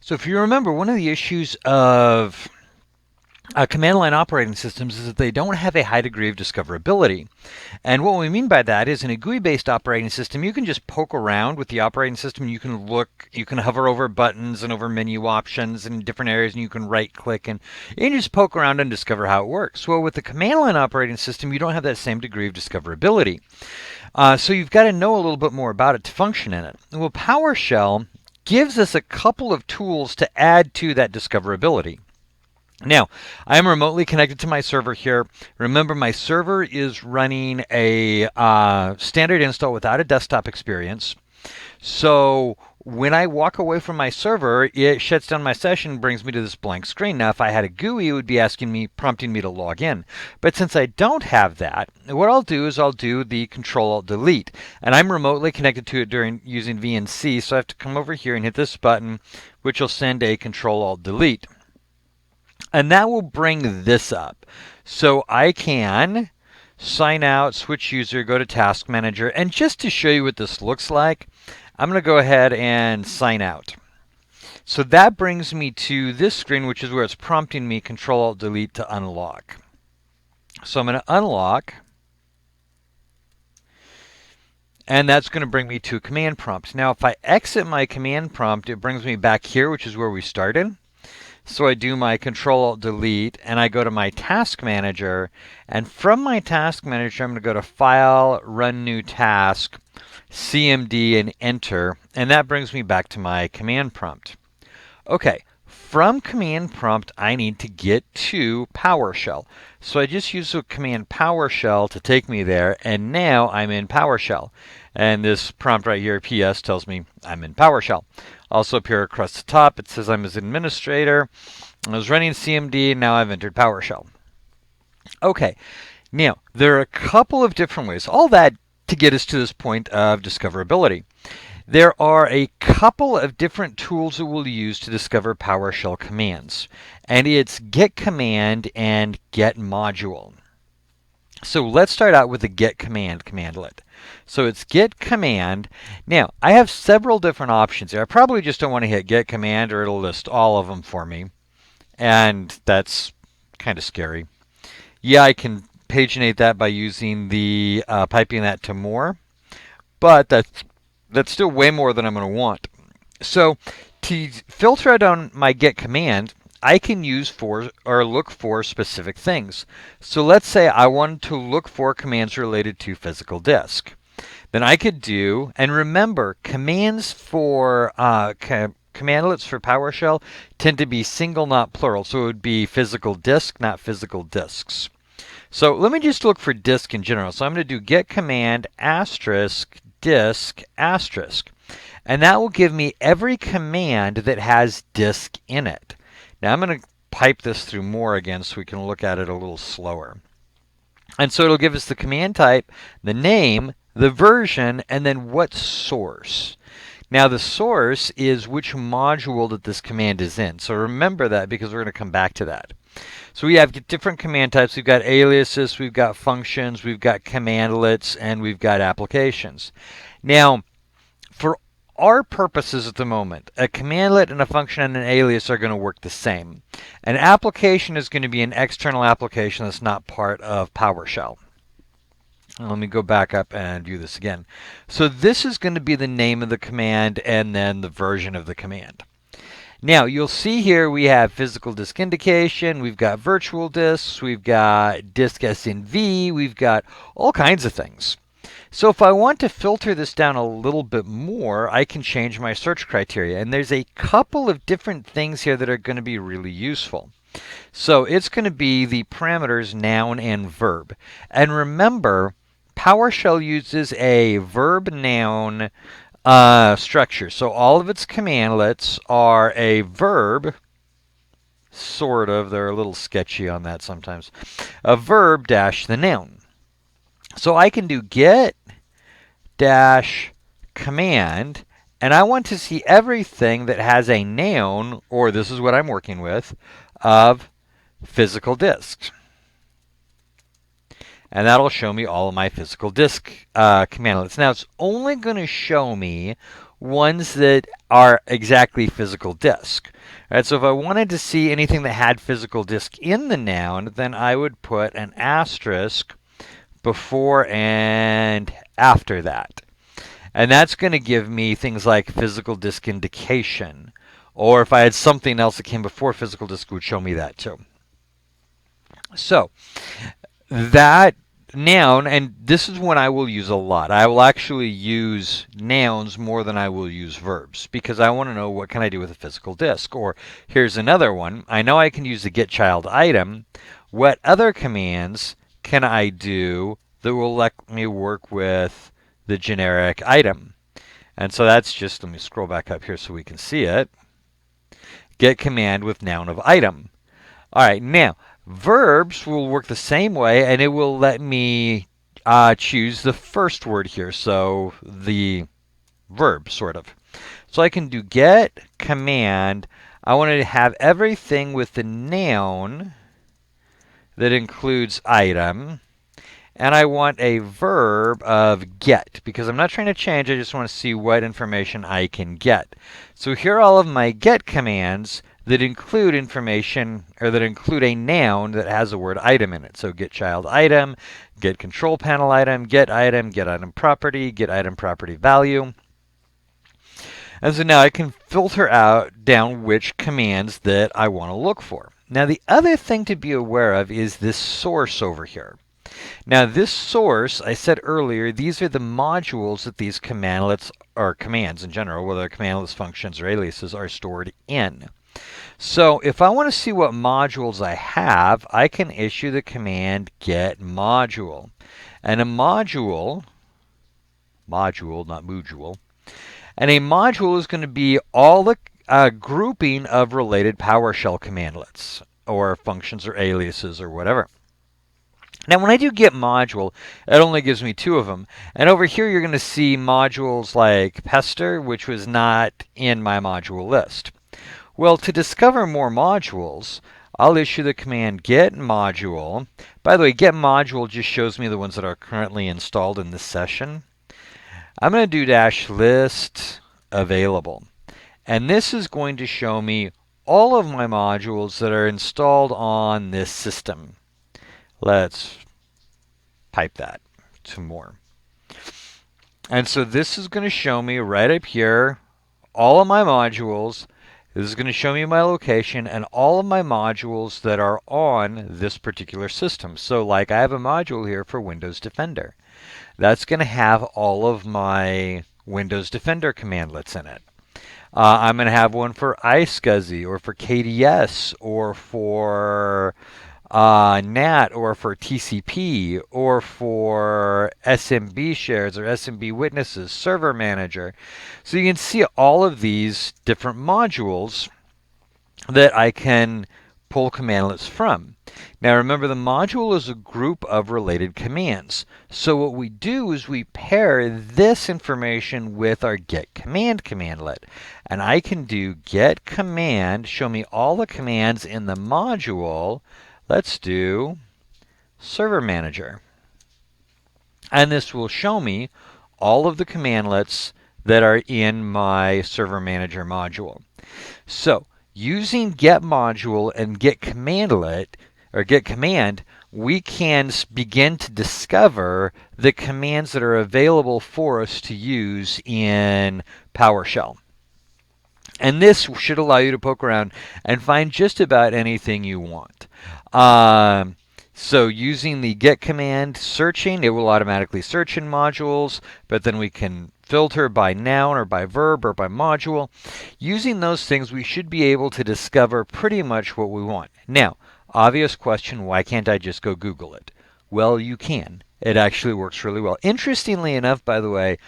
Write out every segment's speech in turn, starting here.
So if you remember, one of the issues of command line operating systems is that they don't have a high degree of discoverability. And what we mean by that is in a GUI-based operating system, you can just poke around with the operating system. You can look, you can hover over buttons and over menu options in different areas, and you can right-click and you can just poke around and discover how it works. Well, with the command line operating system, you don't have that same degree of discoverability. So you've got to know a little bit more about it to function in it. Well, PowerShell gives us a couple of tools to add to that discoverability. Now, I am remotely connected to my server here. Remember, my server is running a standard install without a desktop experience. So when I walk away from my server, it shuts down my session and brings me to this blank screen. Now, if I had a GUI, it would be asking me, prompting me to log in. But since I don't have that, what I'll do is I'll do the Control-Alt-Delete. And I'm remotely connected to it during using VNC, so I have to come over here and hit this button, which will send a Control-Alt-Delete. And that will bring this up. So I can sign out, switch user, go to Task Manager. And just to show you what this looks like, I'm going to go ahead and sign out. So that brings me to this screen, which is where it's prompting me Control-Alt-Delete to unlock. So I'm going to unlock. And that's going to bring me to a command prompt. Now, if I exit my command prompt, it brings me back here, which is where we started. So I do my Control-Alt-Delete, and I go to my Task Manager. And from my Task Manager, I'm going to go to File, Run New Task, CMD, and Enter. And that brings me back to my command prompt. Okay, from command prompt, I need to get to PowerShell. So I just use the command PowerShell to take me there, and now I'm in PowerShell. And this prompt right here, PS, tells me I'm in PowerShell. Also up here across the top, it says I'm as administrator. I was running CMD, and now I've entered PowerShell. Okay, now there are a couple of different ways. All that to get us to this point of discoverability. There are a couple of different tools that we'll use to discover PowerShell commands. And it's get command and get module. So let's start out with the get command commandlet. So it's get command. Now, I have several different options here. I probably just don't want to hit get command or it'll list all of them for me. And that's kind of scary. Yeah, I can paginate that by using the piping that to more. But that's still way more than I'm going to want. So to filter out on my get command, I can use for or look for specific things. So let's say I wanted to look for commands related to physical disk. Then I could do, and remember, commands for commandlets for PowerShell tend to be single, not plural. So it would be physical disk, not physical disks. So let me just look for disk in general. So I'm going to do get command asterisk disk asterisk. And that will give me every command that has disk in it. Now I'm going to pipe this through more again so we can look at it a little slower. And so it'll give us the command type, the name, the version, and then what source. Now the source is which module that this command is in. So remember that because we're going to come back to that. So we have different command types. We've got aliases, we've got functions, we've got commandlets, and we've got applications. Now, for our purposes at the moment, a commandlet and a function and an alias are going to work the same. An application is going to be an external application that's not part of PowerShell. Let me go back up and view this again. So this is going to be the name of the command and then the version of the command. Now, you'll see here we have physical disk indication, we've got virtual disks, we've got disk SNV, we've got all kinds of things. So if I want to filter this down a little bit more, I can change my search criteria. And there's a couple of different things here that are going to be really useful. So it's going to be the parameters noun and verb. And remember, PowerShell uses a verb-noun structure. So all of its commandlets are a verb, sort of. They're a little sketchy on that sometimes. A verb dash the noun. So I can do get dash command, and I want to see everything that has a noun, or this is what I'm working with, of physical disks. And that'll show me all of my physical disk commandlets. Now, it's only going to show me ones that are exactly physical disk. Right, so if I wanted to see anything that had physical disk in the noun, then I would put an asterisk before and after that. And that's going to give me things like physical disk indication. Or if I had something else that came before physical disk, it would show me that too. So that noun, and this is one I will use a lot. I will actually use nouns more than I will use verbs because I want to know what can I do with a physical disk. Or here's another one. I know I can use the get child item. What other commands can I do that will let me work with the generic item? And so that's just, let me scroll back up here so we can see it. Get command with noun of item. All right, now verbs will work the same way, and it will let me choose the first word here, so the verb, sort of. So I can do get command. I want to have everything with the noun that includes item, and I want a verb of get, because I'm not trying to change, I just want to see what information I can get. So here are all of my get commands that include information, or that include a noun that has the word item in it. So get child item, get control panel item, get item property, get item property value. And so now I can filter out down which commands that I want to look for. Now the other thing to be aware of is this source over here. Now this source, I said earlier, these are the modules that these commandlets, or commands in general, whether commandlets, functions, or aliases, are stored in. So if I want to see what modules I have, I can issue the command get module. And a module, not module, and a module is going to be all the grouping of related PowerShell commandlets, or functions, or aliases, or whatever. Now when I do get module, it only gives me 2 of them. And over here you're going to see modules like pester, which was not in my module list. Well, to discover more modules, I'll issue the command get module. By the way, get module just shows me the ones that are currently installed in this session. I'm going to do -list available. And this is going to show me all of my modules that are installed on this system. Let's type that some more. And so this is going to show me right up here all of my modules. This is going to show me my location and all of my modules that are on this particular system. So like I have a module here for Windows Defender. That's going to have all of my Windows Defender commandlets in it. I'm going to have one for iSCSI or for KDS or for NAT or for TCP or for SMB shares or SMB witnesses, server manager. So you can see all of these different modules that I can pull commandlets from. Now remember, the module is a group of related commands. So what we do is we pair this information with our get command commandlet. And I can do get command, show me all the commands in the module. Let's do server manager. And this will show me all of the commandlets that are in my server manager module. So using get module and get commandlet, or get command, we can begin to discover the commands that are available for us to use in PowerShell. And this should allow you to poke around and find just about anything you want. So using the get command, searching, it will automatically search in modules, but then we can filter by noun or by verb or by module. Using those things, we should be able to discover pretty much what we want. Now, obvious question, why can't I just go Google it? Well, you can. It actually works really well. Interestingly enough, by the way,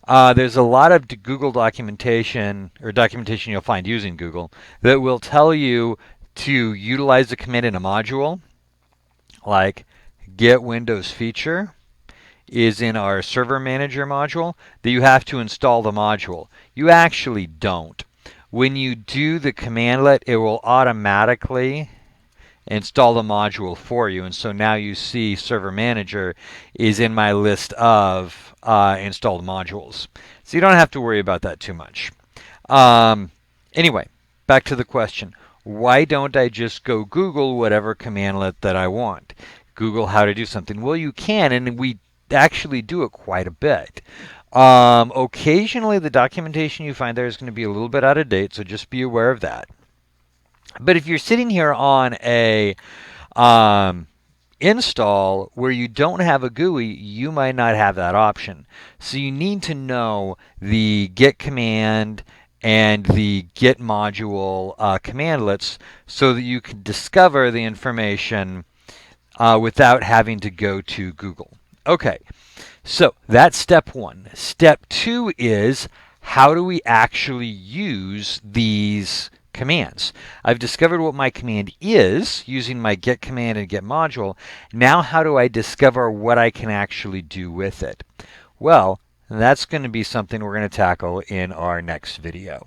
there's a lot of Google documentation, or documentation you'll find using Google, that will tell you to utilize the command in a module, like get Windows feature is in our server manager module, that you have to install the module. You actually don't. When you do the commandlet, it will automatically install the module for you. And so now you see server manager is in my list of installed modules. So you don't have to worry about that too much. Anyway, back to the question. Why don't I just go Google whatever commandlet that I want? Google how to do something. Well, you can, and we actually do it quite a bit. Occasionally, the documentation you find there is going to be a little bit out of date, so just be aware of that. But if you're sitting here on a install where you don't have a GUI, you might not have that option. So you need to know the git command and the git module commandlets so that you can discover the information without having to go to Google. Okay, so that's step one. Step two is, how do we actually use these commands? I've discovered what my command is using my git command and git module. Now how do I discover what I can actually do with it? Well, that's going to be something we're going to tackle in our next video.